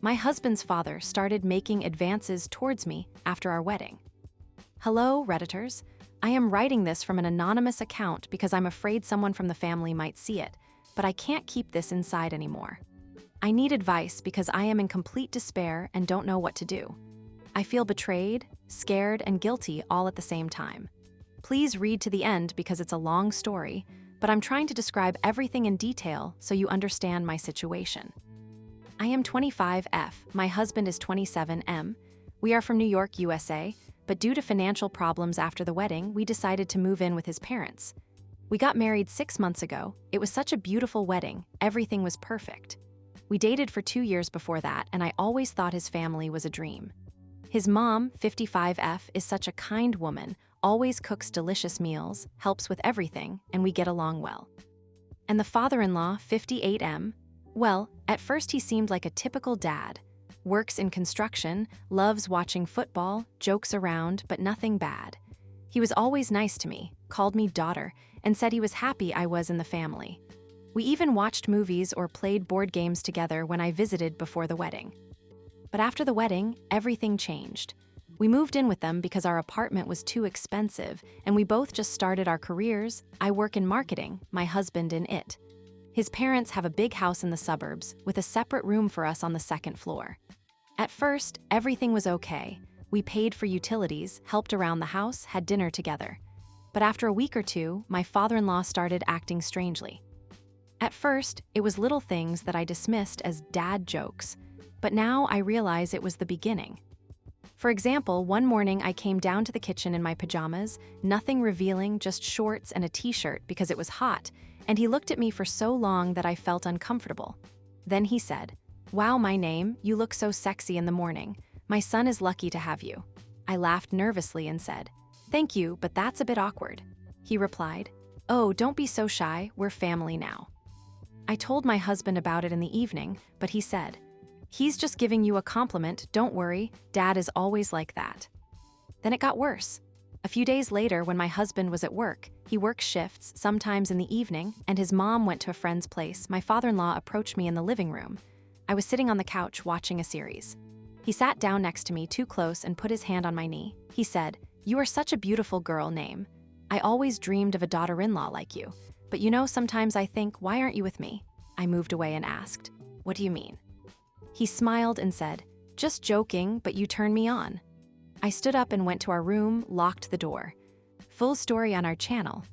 my husband's father started making advances towards me after our wedding. Hello, Redditors. I am writing this from an anonymous account because I'm afraid someone from the family might see it, but I can't keep this inside anymore. I need advice because I am in complete despair and don't know what to do. I feel betrayed, scared, and guilty all at the same time. Please read to the end because it's a long story, but I'm trying to describe everything in detail so you understand my situation. I am 25F, my husband is 27M. We are from New York, USA, but due to financial problems after the wedding, we decided to move in with his parents. We got married 6 months ago. It was such a beautiful wedding. Everything was perfect. We dated for 2 years before that, and I always thought his family was a dream. His mom, 55F, is such a kind woman, always cooks delicious meals, helps with everything, and we get along well. And the father-in-law, 58M, well, at first he seemed like a typical dad. Works in construction, loves watching football, jokes around, but nothing bad. He was always nice to me, called me daughter, and said he was happy I was in the family. We even watched movies or played board games together when I visited before the wedding. But after the wedding, everything changed. We moved in with them because our apartment was too expensive, and we both just started our careers. I work in marketing, my husband in it. His parents have a big house in the suburbs, with a separate room for us on the second floor. At first, everything was okay. We paid for utilities, helped around the house, had dinner together. But after a week or two, my father-in-law started acting strangely. At first, it was little things that I dismissed as dad jokes, but now I realize it was the beginning. For example, one morning I came down to the kitchen in my pajamas, nothing revealing, just shorts and a t-shirt because it was hot, and he looked at me for so long that I felt uncomfortable. Then he said, "Wow, my name, you look so sexy in the morning. My son is lucky to have you." I laughed nervously and said, "Thank you, but that's a bit awkward." He replied, "Oh, don't be so shy, we're family now." I told my husband about it in the evening, but he said, "He's just giving you a compliment, don't worry, Dad is always like that." Then it got worse. A few days later, when my husband was at work, he works shifts, sometimes in the evening, and his mom went to a friend's place, my father-in-law approached me in the living room. I was sitting on the couch watching a series. He sat down next to me too close and put his hand on my knee. He said, "You are such a beautiful girl, Name. I always dreamed of a daughter-in-law like you. But you know, sometimes I think, why aren't you with me?" I moved away and asked, "What do you mean?" He smiled and said, "Just joking, but you turned me on." I stood up and went to our room, locked the door. Full story on our channel.